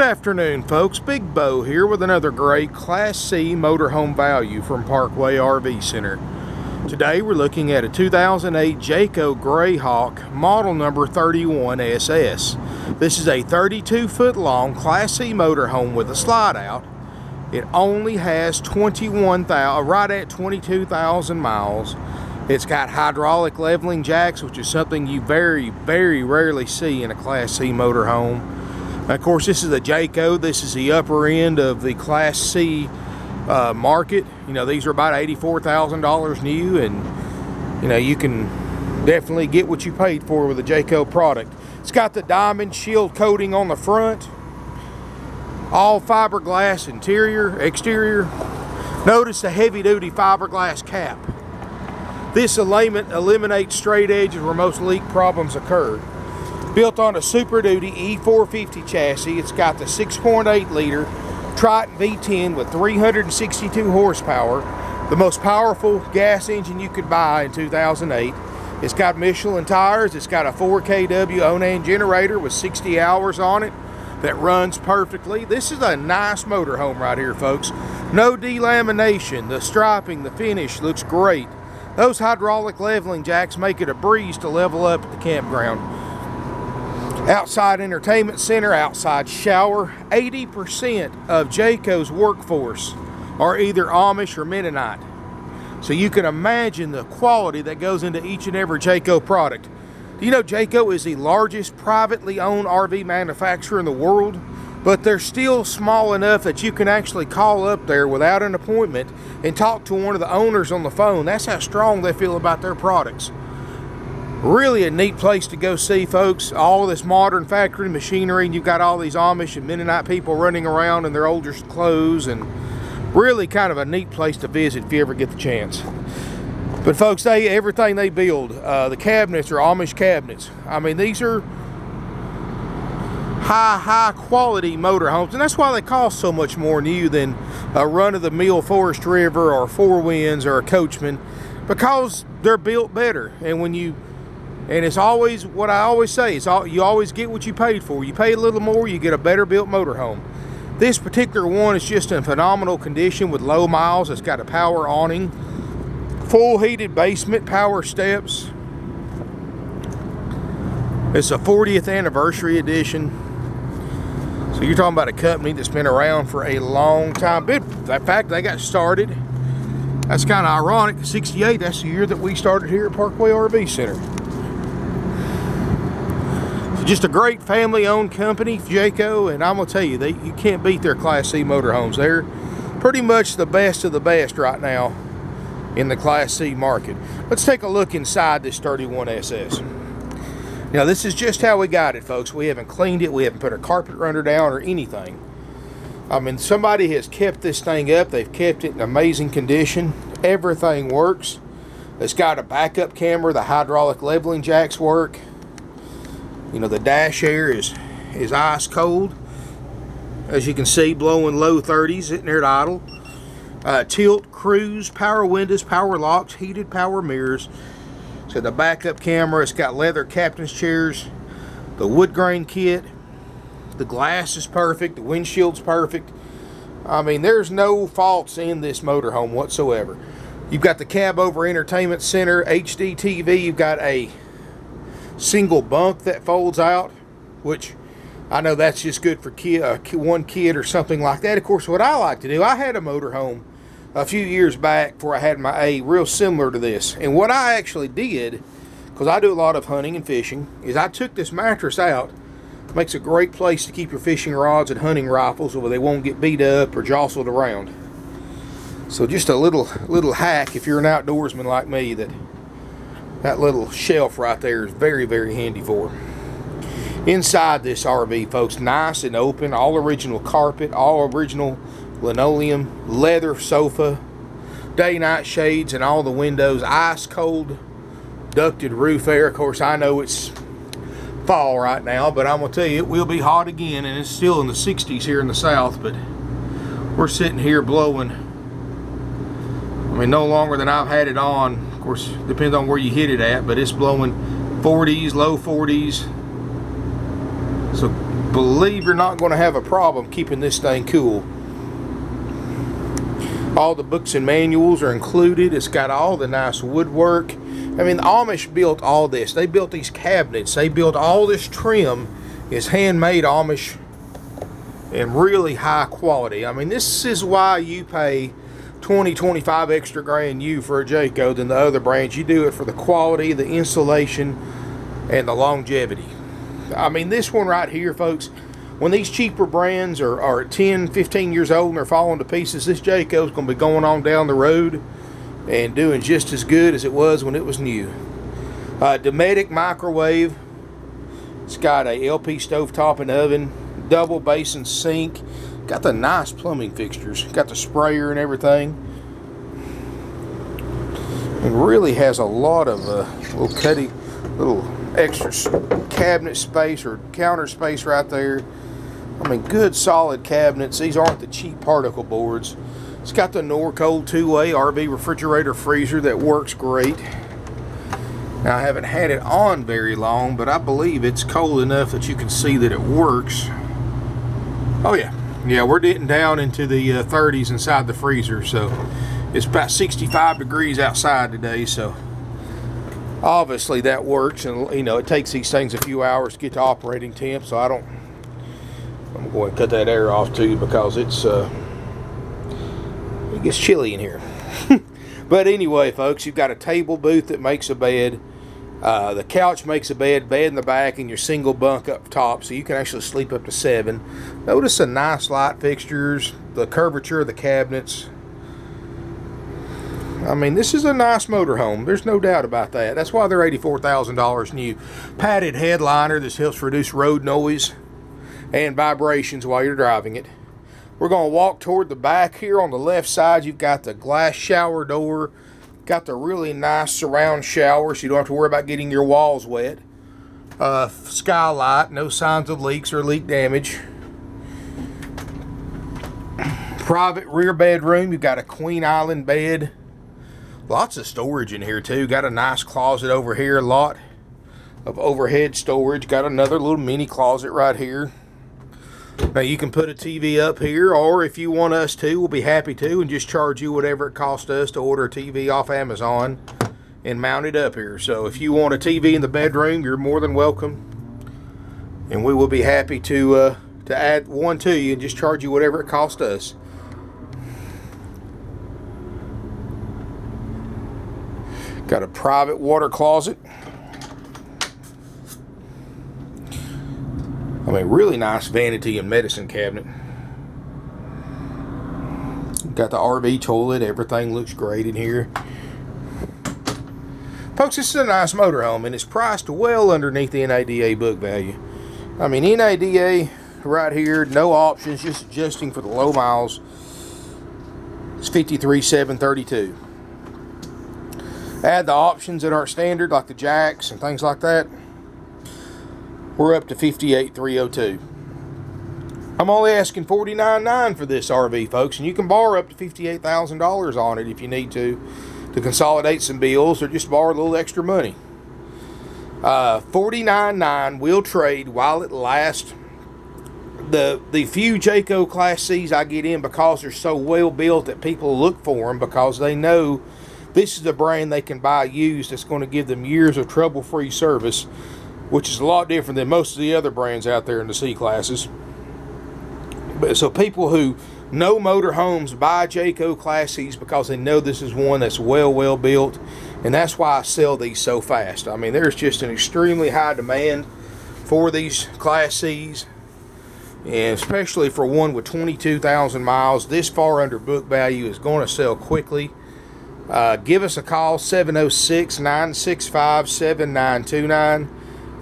Good afternoon, folks. Big Bo here with another great Class C motorhome value from Parkway RV Center. Today we're looking at a 2008 Jayco Greyhawk model number 31SS. This is a 32-foot long Class C motorhome with a slide out. It only has 22,000 miles. It's got hydraulic leveling jacks, which is something you very rarely see in a Class C motorhome. Of course, this is a Jayco. This is the upper end of the Class C market. You know, these are about $84,000 new, and you know, you can definitely get what you paid for with a Jayco product. It's got the diamond shield coating on the front, all fiberglass exterior. Notice the heavy-duty fiberglass cap. This eliminates straight edges where most leak problems occur. Built on a Super Duty E450 chassis, it's got the 6.8 liter Triton V-10 with 362 horsepower, the most powerful gas engine you could buy in 2008. It's got Michelin tires. It's got a 4 kW Onan generator with 60 hours on it that runs perfectly. This is a nice motorhome right here, folks. No delamination. The striping, the finish looks great. Those hydraulic leveling jacks make it a breeze to level up at the campground. Outside entertainment center, outside shower. 80% of Jayco's workforce are either Amish or Mennonite. So you can imagine the quality that goes into each and every Jayco product. Do you know Jayco is the largest privately owned RV manufacturer in the world? But they're still small enough that you can actually call up there without an appointment and talk to one of the owners on the phone. That's how strong they feel about their products. Really a neat place to go see, folks. All this modern factory machinery, and you've got all these Amish and Mennonite people running around in their older clothes, and really kind of a neat place to visit if you ever get the chance. But folks, everything they build, the cabinets are Amish cabinets. I mean, these are high quality motorhomes, and that's why they cost so much more new than a run-of-the-mill Forest River or Four Winds or a Coachman, because they're built better. And it's always what I always say, you always get what you paid for. You pay a little more, you get a better built motorhome. This particular one is just in phenomenal condition with low miles. It's got a power awning, full heated basement, power steps. It's a 40th anniversary edition. So you're talking about a company that's been around for a long time. In fact, they got started. That's kind of ironic. 68, that's the year that we started here at Parkway RV Center. Just a great family-owned company, Jayco, and I'm gonna tell you, you can't beat their Class C motorhomes. They're pretty much the best of the best right now in the Class C market. Let's take a look inside this 31SS. Now, this is just how we got it, folks. We haven't cleaned it. We haven't put a carpet runner down or anything. I mean, somebody has kept this thing up. They've kept it in amazing condition. Everything works. It's got a backup camera. The hydraulic leveling jacks work. You know, the dash air is ice cold. As you can see, blowing low 30s, sitting there at idle. Tilt, cruise, power windows, power locks, heated power mirrors. So the backup camera, it's got leather captain's chairs, the wood grain kit, the glass is perfect, the windshield's perfect. I mean, there's no faults in this motorhome whatsoever. You've got the cab over entertainment center, HD TV, you've got a single bunk that folds out, which I know that's just good for one kid or something like that. Of course, what I like to do, I had a motorhome a few years back before I had my A, real similar to this. And what I actually did, because I do a lot of hunting and fishing, is I took this mattress out. It makes a great place to keep your fishing rods and hunting rifles so they won't get beat up or jostled around. So just a little hack if you're an outdoorsman like me, that little shelf right there is very handy for. Inside this RV, folks, nice and open, all original carpet, all original linoleum, leather sofa, day-night shades in all the windows, ice cold ducted roof air. Of course, I know it's fall right now, but I'm gonna tell you, it will be hot again, and it's still in the 60s here in the south, but we're sitting here blowing, I mean, no longer than I've had it on. Of course, depends on where you hit it at, but it's blowing 40s, low 40s. So believe you're not going to have a problem keeping this thing cool. All the books and manuals are included. It's got all the nice woodwork. I mean, the Amish built all this. They built these cabinets. They built all this trim. It's handmade Amish and really high quality. I mean, this is why you pay 20, 25 extra grand for a Jayco than the other brands. You do it for the quality, the insulation, and the longevity. I mean, this one right here, folks, when these cheaper brands are 10, 15 years old and they're falling to pieces, this Jayco is going to be going on down the road and doing just as good as it was when it was new. Dometic microwave. It's got a LP stovetop and oven, double basin sink. Got the nice plumbing fixtures. Got the sprayer and everything. And really has a lot of little extra cabinet space or counter space right there. I mean, good solid cabinets. These aren't the cheap particle boards. It's got the Norcold two-way RV refrigerator freezer that works great. Now, I haven't had it on very long, but I believe it's cold enough that you can see that it works. Oh yeah. Yeah, we're getting down into the 30s inside the freezer, so it's about 65 degrees outside today, so obviously that works. And you know, it takes these things a few hours to get to operating temp, so I'm going to cut that air off too, because it gets chilly in here. But anyway, folks, you've got a table booth that makes a bed. The couch makes a bed in the back, and your single bunk up top, so you can actually sleep up to 7. Notice the nice light fixtures, the curvature of the cabinets. I mean, this is a nice motorhome. There's no doubt about that. That's why they're $84,000 new. Padded headliner. This helps reduce road noise and vibrations while you're driving it. We're going to walk toward the back here. On the left side, you've got the glass shower door. Got the really nice surround shower, so you don't have to worry about getting your walls wet. Skylight, no signs of leaks or leak damage. Private rear bedroom. You've got a queen island bed. Lots of storage in here too. Got a nice closet over here. A lot of overhead storage. Got another little mini closet right here. Now you can put a TV up here, or if you want us to, we'll be happy to, and just charge you whatever it costs us to order a TV off Amazon and mount it up here. So if you want a TV in the bedroom, you're more than welcome, and we will be happy to add one to you and just charge you whatever it costs us. Got a private water closet. I mean, really nice vanity and medicine cabinet. Got the RV toilet. Everything looks great in here. Folks, this is a nice motorhome, and it's priced well underneath the NADA book value. I mean, NADA right here, no options, just adjusting for the low miles. It's $53,732. Add the options that aren't standard, like the jacks and things like that. We're up to $58,302. I'm only asking $49,900 for this RV, folks, and you can borrow up to $58,000 on it if you need to consolidate some bills or just borrow a little extra money. $49,900 will trade while it lasts. The few Jayco Class C's I get in, because they're so well built that people look for them, because they know this is the brand they can buy used that's going to give them years of trouble-free service, which is a lot different than most of the other brands out there in the C classes. But so people who know motorhomes buy Jayco Class C's because they know this is one that's well built, and that's why I sell these so fast. I mean, there's just an extremely high demand for these Class C's, and especially for one with 22,000 miles this far under book value is going to sell quickly. Give us a call, 706-965-7929.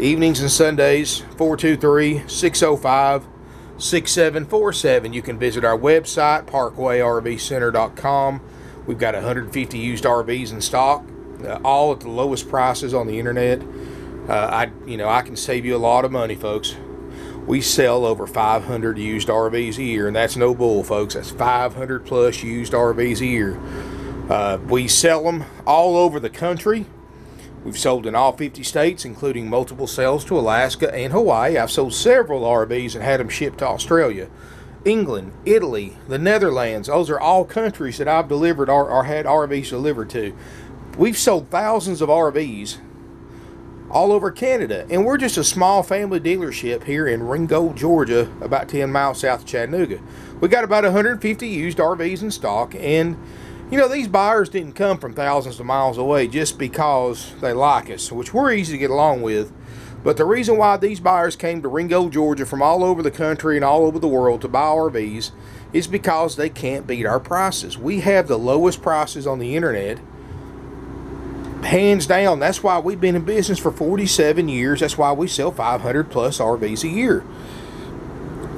Evenings and Sundays, 423-605-6747. You can visit our website, parkway.rvcenter.com. We've got 150 used RVs in stock, all at the lowest prices on the internet. I can save you a lot of money, folks. We sell over 500 used RVs a year, and that's no bull, folks. That's 500 plus used RVs a year. We sell them all over the country. We've sold in all 50 states, including multiple sales to Alaska and Hawaii. I've sold several RVs and had them shipped to Australia, England, Italy, the Netherlands. Those are all countries that I've delivered or had RVs delivered to. We've sold thousands of RVs all over Canada, and we're just a small family dealership here in Ringgold, Georgia, about 10 miles south of Chattanooga. We got about 150 used RVs in stock, and you know, these buyers didn't come from thousands of miles away just because they like us, which we're easy to get along with. But the reason why these buyers came to Ringgold, Georgia from all over the country and all over the world to buy RVs is because they can't beat our prices. We have the lowest prices on the internet, hands down. That's why we've been in business for 47 years. That's why we sell 500 plus RVs a year.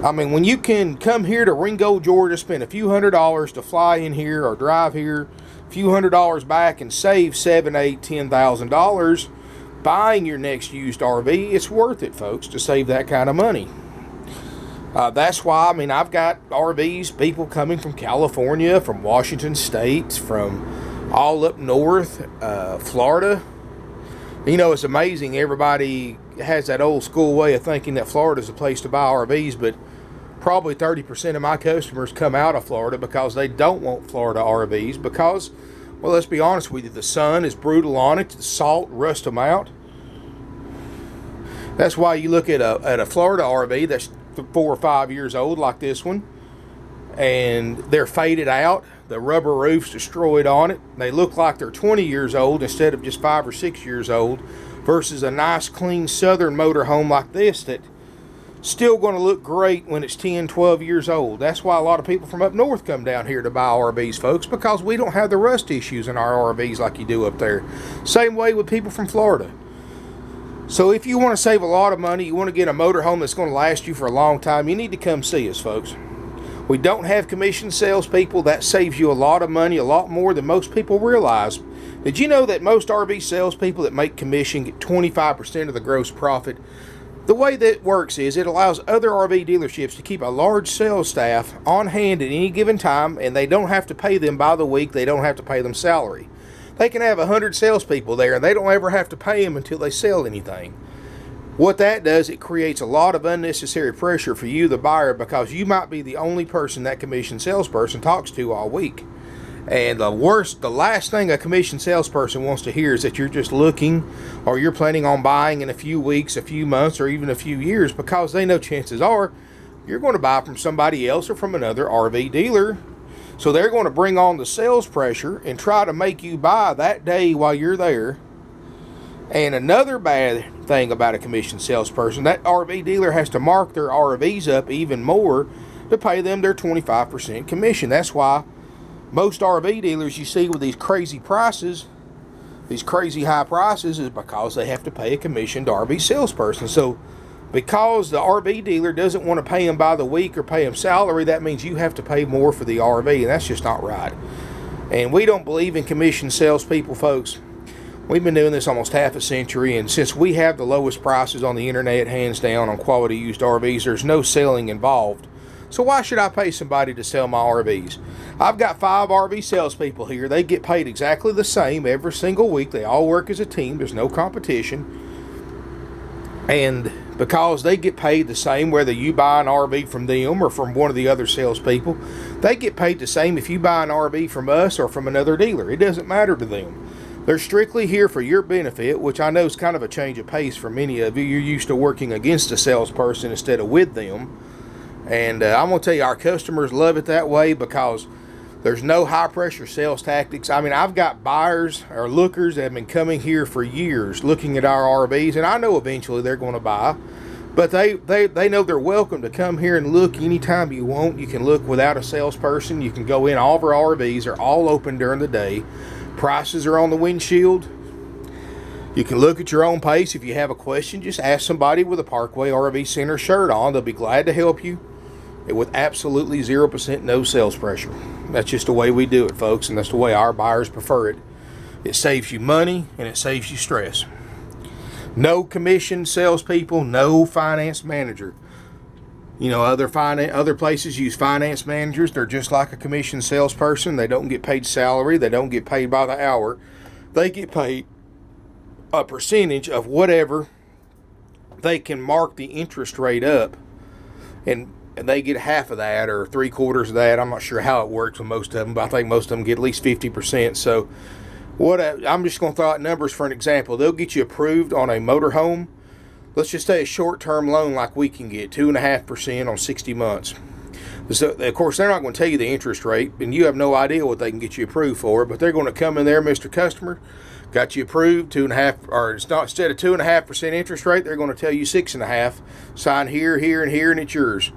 I mean, when you can come here to Ringgold, Georgia, spend a few $100s to fly in here or drive here, a few $100s back, and save $7,000, $8,000, $10,000 buying your next used RV, it's worth it, folks, to save that kind of money. That's why, I mean, I've got RVs, people coming from California, from Washington State, from all up north, Florida. You know, it's amazing. Everybody has that old school way of thinking that Florida's the place to buy RVs, but probably 30% of my customers come out of Florida because they don't want Florida RVs because, well, let's be honest with you, the sun is brutal on it, the salt rusts them out. That's why you look at a Florida RV that's 4 or 5 years old like this one, and they're faded out, the rubber roof's destroyed on it, they look like they're 20 years old instead of just 5 or 6 years old, versus a nice clean southern motorhome like this that still going to look great when it's 10, 12 years old. That's why a lot of people from up north come down here to buy RVs, folks, because we don't have the rust issues in our RVs like you do up there. Same way with people from Florida. So if you want to save a lot of money, you want to get a motorhome that's going to last you for a long time, you need to come see us, folks. We don't have commission salespeople. That saves you a lot of money, a lot more than most people realize. Did you know that most RV salespeople that make commission get 25% of the gross profit? The way that works is it allows other RV dealerships to keep a large sales staff on hand at any given time, and they don't have to pay them by the week. They don't have to pay them salary. They can have 100 salespeople there, and they don't ever have to pay them until they sell anything. What that does, it creates a lot of unnecessary pressure for you, the buyer, because you might be the only person that commission salesperson talks to all week. And the last thing a commission salesperson wants to hear is that you're just looking or you're planning on buying in a few weeks, a few months, or even a few years, because they know chances are you're going to buy from somebody else or from another RV dealer. So they're going to bring on the sales pressure and try to make you buy that day while you're there. And another bad thing about a commission salesperson, that RV dealer has to mark their RVs up even more to pay them their 25% commission. That's why most RV dealers you see with these crazy prices, these crazy high prices, is because they have to pay a commission to RV salesperson. So because the RV dealer doesn't want to pay them by the week or pay them salary, that means you have to pay more for the RV, and that's just not right. And we don't believe in commission salespeople, folks. We've been doing this almost half a century, and since we have the lowest prices on the internet, hands down, on quality used RVs, there's no selling involved. So why should I pay somebody to sell my RVs? I've got 5 RV salespeople here. They get paid exactly the same every single week. They all work as a team. There's no competition. And because they get paid the same whether you buy an RV from them or from one of the other salespeople, they get paid the same if you buy an RV from us or from another dealer. It doesn't matter to them. They're strictly here for your benefit, which I know is kind of a change of pace for many of you. You're used to working against a salesperson instead of with them. And I'm going to tell you, our customers love it that way because there's no high-pressure sales tactics. I mean, I've got buyers or lookers that have been coming here for years looking at our RVs, and I know eventually they're going to buy. But they know they're welcome to come here and look anytime you want. You can look without a salesperson. You can go in. All of our RVs are all open during the day. Prices are on the windshield. You can look at your own pace. If you have a question, just ask somebody with a Parkway RV Center shirt on. They'll be glad to help you with absolutely 0% no sales pressure. That's just the way we do it, folks, and that's the way our buyers prefer it. It saves you money and it saves you stress. No commission salespeople, no finance manager. You know, other places use finance managers. They're just like a commission salesperson. They don't get paid salary. They don't get paid by the hour. They get paid a percentage of whatever they can mark the interest rate up, and they get half of that or 3/4 of that. I'm not sure how it works with most of them, but I think most of them get at least 50%. So I'm just going to throw out numbers for an example. They'll get you approved on a motorhome. Let's just say a short-term loan like we can get, 2.5% on 60 months. So, of course, they're not going to tell you the interest rate, and you have no idea what they can get you approved for, but they're going to come in there, Mr. Customer, got you approved, 2.5, or it's not, instead of 2.5% interest rate, they're going to tell you 6.5. Sign here, here, and here, and it's yours.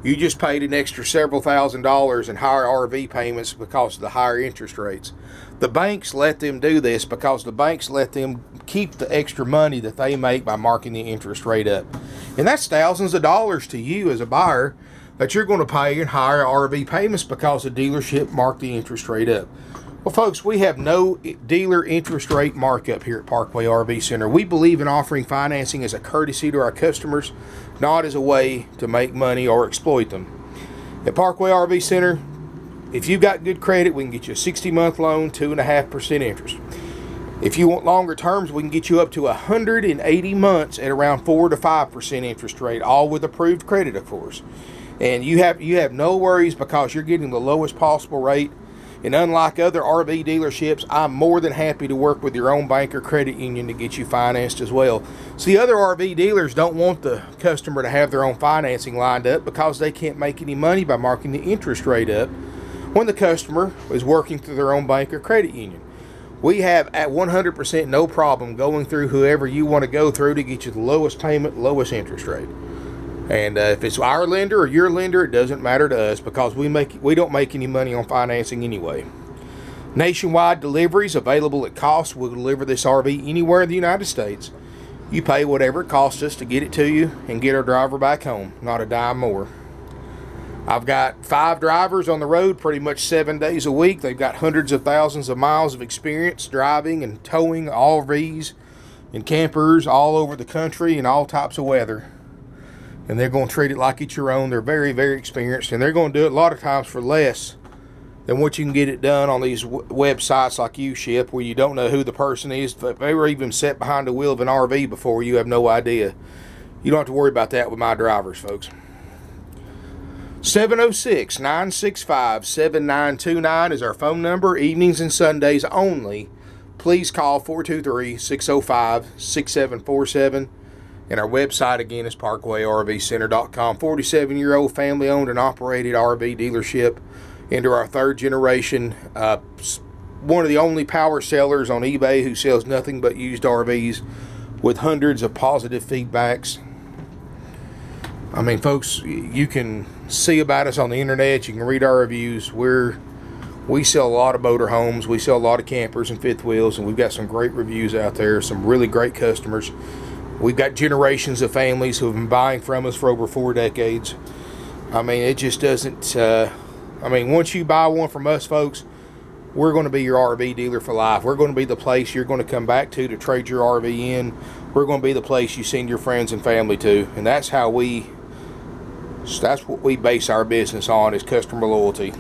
You just paid an extra several $1,000s in higher RV payments because of the higher interest rates. The banks let them do this because the banks let them keep the extra money that they make by marking the interest rate up. And that's thousands of dollars to you as a buyer that you're going to pay in higher RV payments because the dealership marked the interest rate up. Well, folks, we have no dealer interest rate markup here at Parkway RV Center. We believe in offering financing as a courtesy to our customers, not as a way to make money or exploit them. At Parkway RV Center, if you've got good credit, we can get you a 60-month loan, 2.5% interest. If you want longer terms, we can get you up to 180 months at around 4 to 5% interest rate, all with approved credit, of course. And you have no worries because you're getting the lowest possible rate. And unlike other RV dealerships, I'm more than happy to work with your own bank or credit union to get you financed as well. See, other RV dealers don't want the customer to have their own financing lined up because they can't make any money by marking the interest rate up when the customer is working through their own bank or credit union. We have at 100% no problem going through whoever you want to go through to get you the lowest payment, lowest interest rate. And if it's our lender or your lender, it doesn't matter to us because we don't make any money on financing anyway. Nationwide deliveries available at cost. We'll deliver this RV anywhere in the United States. You pay whatever it costs us to get it to you and get our driver back home, not a dime more. I've got 5 drivers on the road pretty much 7 days a week. They've got hundreds of thousands of miles of experience driving and towing RVs and campers all over the country in all types of weather. And they're going to treat it like it's your own. They're very, very experienced, and they're going to do it a lot of times for less than what you can get it done on these websites like UShip, where you don't know who the person is. If they were even sat behind the wheel of an RV before, you have no idea. You don't have to worry about that with my drivers, folks. 706-965-7929 is our phone number. Evenings and Sundays only. Please call 423-605-6747. And our website, again, is parkwayrvcenter.com. 47-year-old family-owned and operated RV dealership into our 3rd generation. One of the only power sellers on eBay who sells nothing but used RVs with hundreds of positive feedbacks. I mean, folks, you can see about us on the internet. You can read our reviews. We sell a lot of motorhomes. We sell a lot of campers and fifth wheels, and we've got some great reviews out there, some really great customers. We've got generations of families who have been buying from us for over 4 decades. I mean, it just doesn't, once you buy one from us, folks, we're going to be your RV dealer for life. We're going to be the place you're going to come back to trade your RV in. We're going to be the place you send your friends and family to. And that's what we base our business on, is customer loyalty.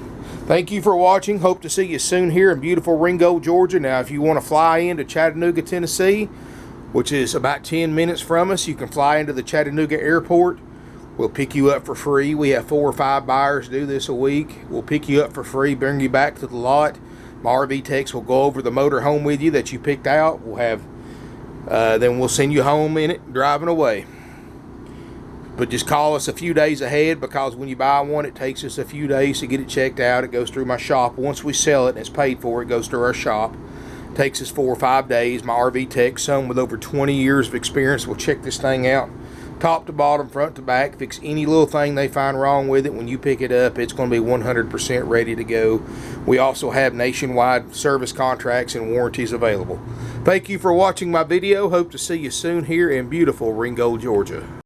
Thank you for watching. Hope to see you soon here in beautiful Ringgold, Georgia. Now, if you want to fly into Chattanooga, Tennessee, which is about 10 minutes from us, you can fly into the Chattanooga airport. We'll pick you up for free. We have 4 or 5 buyers do this a week. We'll pick you up for free, bring you back to the lot. My RV techs will go over the motor home with you that you picked out. Then we'll send you home in it, driving away. But just call us a few days ahead, because when you buy one, it takes us a few days to get it checked out. It goes through my shop. Once we sell it and it's paid for, it goes through our shop. Takes us 4 or 5 days. My RV tech, some with over 20 years of experience, will check this thing out top to bottom, front to back, fix any little thing they find wrong with it. When you pick it up, it's going to be 100% ready to go. We also have nationwide service contracts and warranties available. Thank you for watching my video. Hope to see you soon here in beautiful Ringgold, Georgia.